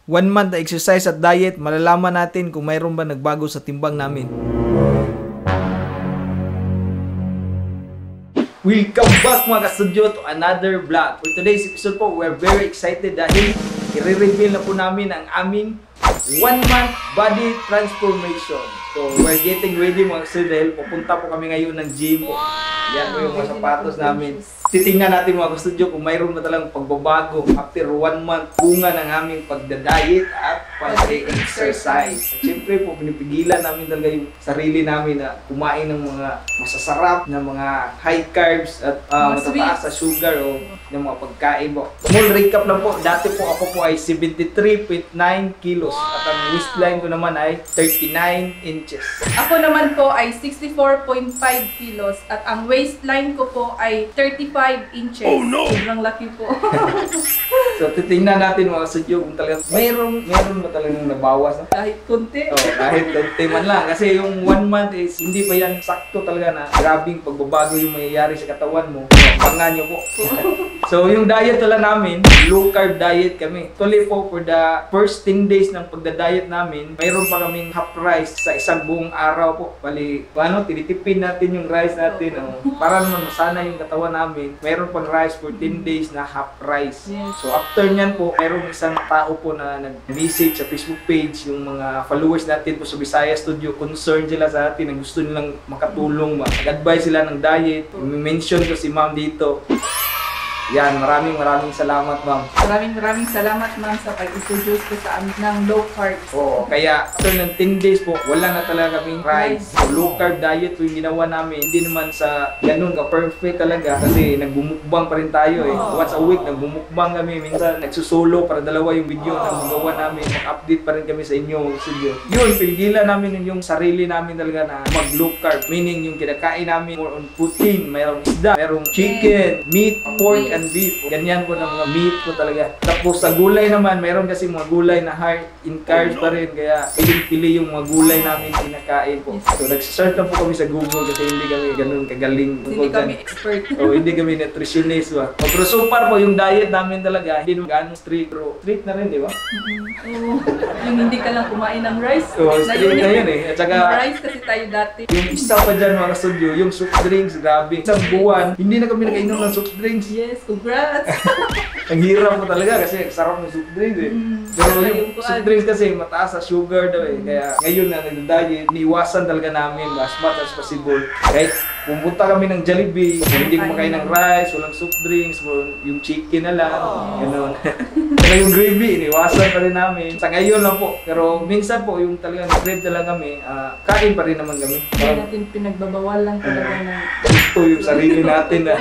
1 month na exercise at diet, malalaman natin kung mayroon ba nagbago sa timbang namin. Welcome back mga ka-studio to another vlog. For today's episode po, we're very excited dahil i-reveal na po namin ang aming 1 month body transformation. So, we're getting ready mga ka-studio dahil pupunta po kami ngayon ng gym. Yan po yung mga sapatos namin. Titingnan natin mga ka-studio kung mayroon na talagang pagbabago after 1 month bunga ng aming pagda-diet at pag-exercise. Siyempre po, pinipigilan namin talaga yung sarili namin na kumain ng mga masasarap na mga high carbs at matataas sa sugar o ng mga pagkain po. Small recap lang po, dati po ako po ay 73.9 kilos at ang waistline ko naman ay 39 inches. Ako naman po ay 64.5 kilos at ang waistline ko po ay 35 inches. Oh no! Sobrang laki po. So titingnan natin mga studio kung talagang mayroon ba talagang nabawas? No? Kahit konti. Oh, kahit konti man lang. Kasi yung 1 month is hindi pa yan sakto talaga na grabing pagbabago yung mayayari sa katawan mo. Pangan nyo po. So yung diet talaga namin, low carb diet kami. Actually po for the first 10 days ng pagda-diet namin, mayroon pa kaming half rice sa isang buong araw po. Bali, tinitipin natin yung rice natin. Para naman masana yung katawan namin. Mayroon pang rice for 10 days na half rice. So after nyan po, mayroong isang tao po na nag-message sa Facebook page, yung mga followers natin po sa Bisaya Studio, concerned sila sa atin, na gusto nilang makatulong, nag-advise sila ng diet. I-mention ko si ma'am dito. Yan, maraming salamat ma'am. Maraming salamat ma'am sa pag-introduce ko sa amin ng low carbs. Oo, kaya after ng 10 days po, wala na talaga kaming rice. So, low carb diet po yung ginawa namin. Hindi naman sa ganun ka-perfect talaga kasi nagbumukbang pa rin tayo eh. Once a week, nagbumukbang kami. Minsan nagsusolo para dalawa yung video na magawa namin. Mag-update pa rin kami sa inyo. Yun, piligilan namin yung sarili namin talaga na mag-low carb. Meaning yung kinakain namin more on protein. Mayroong isda, mayroong chicken, meat, pork, and beef. Ganyan po ng mga meat po talaga. Tapos sa gulay naman, mayroon kasi mga gulay na high in carbs pa rin. Kaya piling-pili yung mga gulay namin kinakain po. So nag-search lang po kami sa Google kasi hindi kami ganun kagaling. Hindi kami expert. Hindi kami nutritionist ba. Pero so far po yung diet namin talaga, hindi naman ganun strict. Pero strict na rin, di ba? Yung hindi ka lang kumain ng rice. Strict na yun eh. At saka, rice kasi tayo dati. yung isa pa dyan mga studio, yung soft drinks, grabe. Isang buwan, hindi na kami nakainom ng soft drinks. Yes, congrats! Ang hirap mo talaga kasi sarap ng soft drinks eh. Pero yung soft drinks kasi mataas sa sugar daw eh. Kaya ngayon na nagda-diet, iniwasan talaga namin as much as possible. Kahit pumunta kami ng Jollibee, hindi kumakain ng rice, walang soft drinks, yung chicken na lang, gano'n. Pero yung gravy, iniwasan pa rin namin. Sa ngayon lang po, pero minsan po yung talagang crave talaga kami, kain pa rin naman kami. Hindi natin pinagbabawalan talaga ng gusto yung sarili natin na.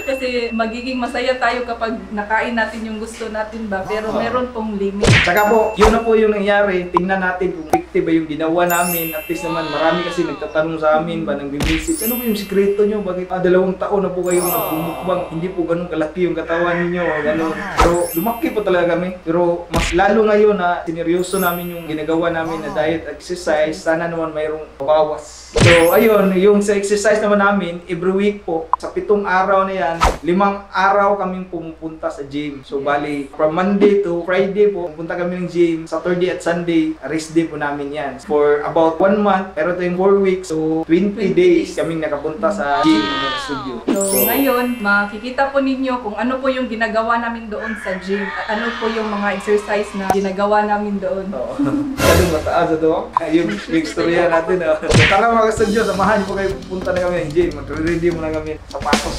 kasi magiging masaya tayo kapag nakain natin yung gusto natin ba, pero meron pong limit. Tsaka po, yun na po yung nangyari. Tingnan natin kung effective ba yung ginawa namin. At least naman, marami kasi nagtatanong sa amin ba, nang bibisip. Ano ba yung sikreto nyo? Bakit 2 taon na po kayong nagbumukbang? Hindi po ganun kalaki yung katawan ninyo. Ganun. Pero lumaki po talaga kami. Pero mas lalo ngayon na sineryoso namin yung ginagawa namin na diet exercise. Sana naman mayroong bawas. So, ayun, yung sa exercise naman namin, every week po, sa 7 araw na yan, 5 araw kaming pumupunta sa gym. So, bali, from Monday to Friday po, pupunta kami ng gym. Saturday at Sunday, rest day po namin yan. For about 1 month, pero ito yung 4 weeks, so 20 days kaming nakapunta sa gym ng studio. So, ngayon, makikita po ninyo kung ano po yung ginagawa namin doon sa gym. At ano po yung mga exercise na ginagawa namin doon. Ganun mataas ito. Yung istorya natin. Tara mga ka-studio, samahan niyo po kayo, pupunta na kami ng gym. Mag-ready muna kami sapatos.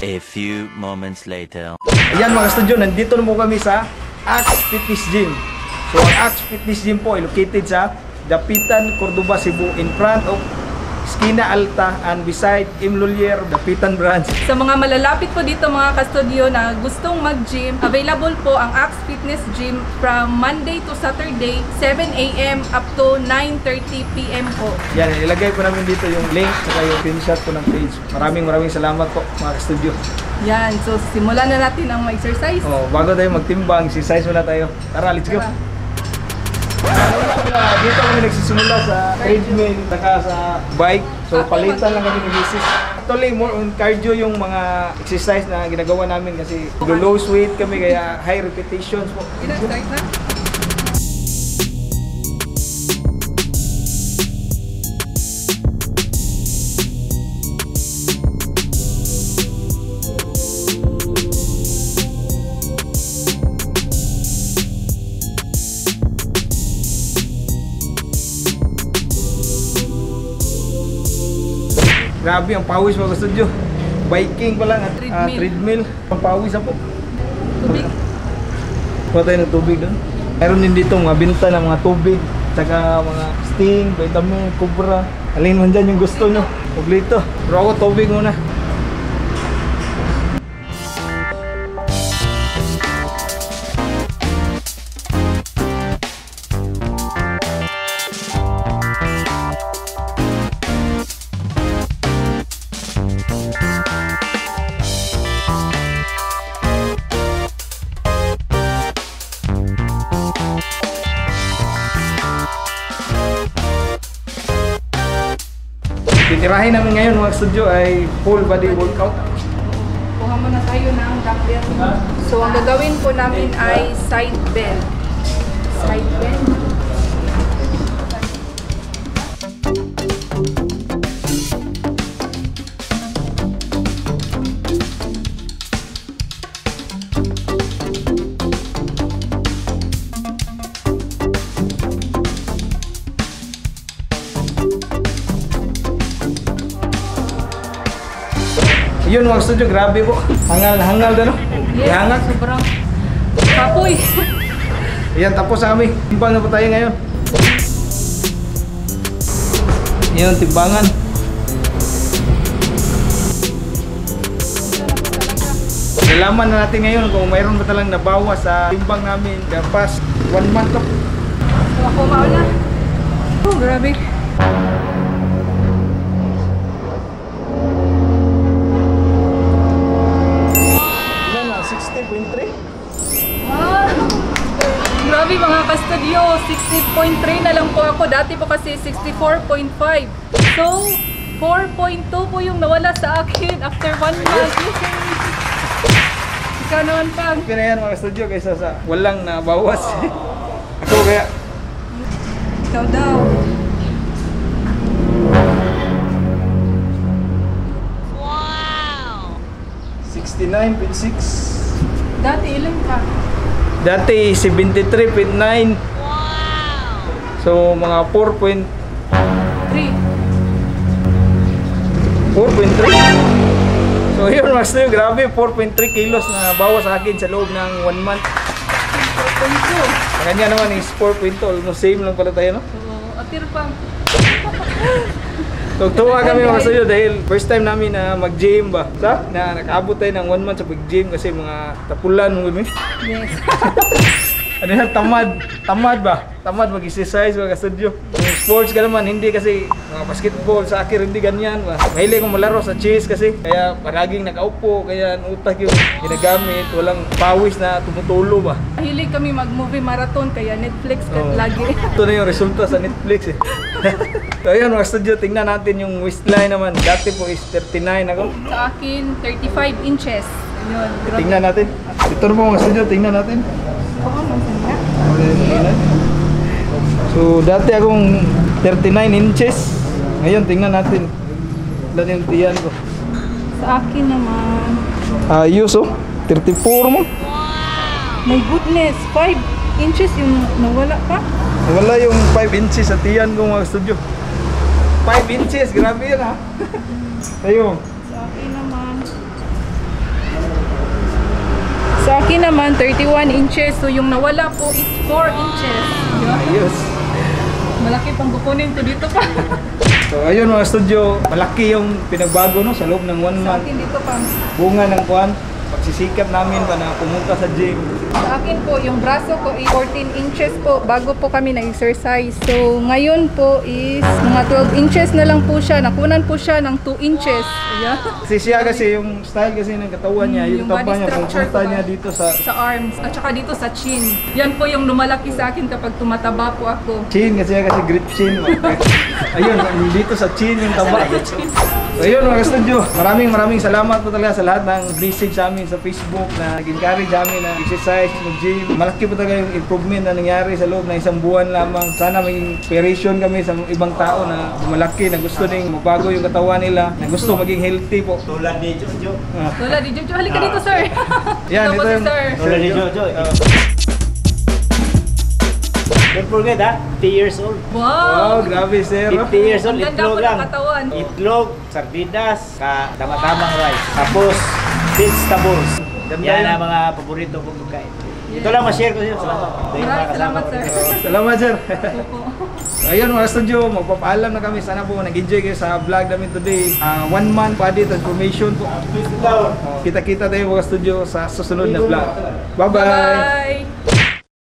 A few moments later. Ayan mga studio, nandito na po kami sa Axe Fitness Gym. So ang Axe Fitness Gym po ay located sa Dapitan, Cordoba, Cebu, in front of Esquina Alta and beside Imlulier, Dapitan branch. Sa mga malalapit po dito mga ka-studio na gustong mag-gym, available po ang Axe Fitness Gym from Monday to Saturday, 7 AM up to 9:30 PM po. Yan, ilagay po namin dito yung link at yung screenshot po ng page. Maraming salamat po mga ka-studio. Yan, so simulan na natin ang exercise. Bago tayo magtimbang, exercise muna tayo. Tara, let's go! Tara. Dito kami nagsisimula sa treadmill, saka sa bike. So palitan lang kami ng misis. Actually, more on cardio yung mga exercise na ginagawa namin kasi low weight kami kaya high repetitions po. Start na? Grabe ang pawis mga studio. Biking pala at treadmill. Ang pawis po. Tubig. Kuha tayo ng tubig doon. Meron din dito mga binta ng mga tubig, saka mga sting, vitamin, kubra. Alin man dyan yung gusto nyo. Kublito. Pero ako tubig muna. Titirahin namin ngayon mga studio ay full body workout. Kuha muna tayo ng dumbbell. So, ang gagawin po namin ay side bend. Side bend. Yun mga studio, grabe po. Hangal doon, no? Yes, Hangal. sobrang kapoy. Ayan, tapos na kami. Timbang na po tayo ngayon. Yan, timbangan. Nalaman na natin ngayon kung mayroon ba talang nabawas sa timbang namin. Kapas, 1 month to. So, ako mauna. Oh, grabe. Ilan na? 60.3? Grabe mga ka-studio, 60.3 na lang po ako. Dati po kasi 64.5. So, 4.2 po yung nawala sa akin after 1 month. Ikaw naman pa. Okay na yan mga studio kaysa sa walang nabawas. Ako kaya. Ikaw daw. Wow! 69.6. Dati ilan ka? Dati 73.9. Wow! So mga 4.3. 3. So yun mga studio, grabe 4.3 kilos na bawas sa akin sa loob ng 1 month. 4.2. Sa kanya naman is 4.2, almost same lang pala tayo, no? So, apir pa. So tuwa kami mga studio dahil first time namin na mag-gym ba? Na nakaabot tayo ng 1 month sa pag-gym kasi mga tapulan mo kami. Yes. Ano yan, tamad ba? Tamad mag-exercise mga studio. Yung sports ka naman, hindi kasi mga basketball sa akin hindi ganyan ba? Mahilig kong malaro sa chess kasi kaya paraging nakaupo, kaya ang utak yung ginagamit, walang pawis na tumutulo ba? Mahilig kami mag-movie marathon kaya Netflix Oo. lagi. Ito na yung resulta sa Netflix eh. So ayun mga studio, tingnan natin yung waistline naman. Dati po is 39 ako. Sa akin, 35 inches. Ayun, grabe. Tingnan natin. Ito na po mga studio, tingnan natin. Oo, masan nga? So dati akong 39 inches. Ngayon tingnan natin. Ilan yung tiyan ko. Sa akin naman. Ayos oh. 34 mo. My goodness, 5 inches yung nawala pa. Wala yung 5 inches sa tiyan ko mga studio. 5 inches, grabe yan ha. Ayun. Sa akin naman, 31 inches. So yung nawala po is 4 inches. Ayos. Malaki pang kukunin to dito pa. So ayun mga studio, malaki yung pinagbago no sa loob ng 1 Sa month. akin dito pa. Bunga ng kuan, pagsisikap namin pa na pumunta sa gym. Sa akin po, yung braso ko is 14 inches po bago po kami nag-exercise. So, ngayon po is mga 12 inches na lang po siya. Nakunan po siya ng 2 inches. Ayan. Kasi siya kasi yung style kasi ng katawan niya, yung Yung body taba niya, structure pupunta ko niya ba? dito sa Sa arms, at saka dito sa chin. Yan po yung lumalaki sa akin kapag tumataba po ako. chin kasi grip chin. Ayun, dito sa chin yung taba. So ayun mga studio, maraming salamat po talaga sa lahat ng message sa amin sa Facebook na nag-encourage sa amin na exercise, mag-gym. Malaki po talaga yung improvement na nangyari sa loob ng isang buwan lamang. Sana may inspiration kami sa ibang tao na malaki, na gusto ding mabago yung katawan nila, na gusto maging healthy po. Tulad ni Jojo. Lola, di Jojo, halika dito, sir. Yan, Ito po ito si yung- sir. Tulad ni Jojo. Don't forget 50 years old. Wow, Wow! grabe sir. 50 years old, Ang ganda itlog po ng lang. katawan. Itlog, sardinas, tama-tamang rice. Tapos, vegetables. Ganda Yan yan. ang mga paborito kong pagkain. Ito lang ma-share ko sa'yo. Salamat. Maraming salamat, sir. Salamat sir. Opo. Ayun mga studio, magpapaalam na kami. Sana po nag-enjoy kayo sa vlog namin today. 1 month body transformation po. Kita-kita tayo mga studio sa susunod na vlog. Bye-bye! Bye!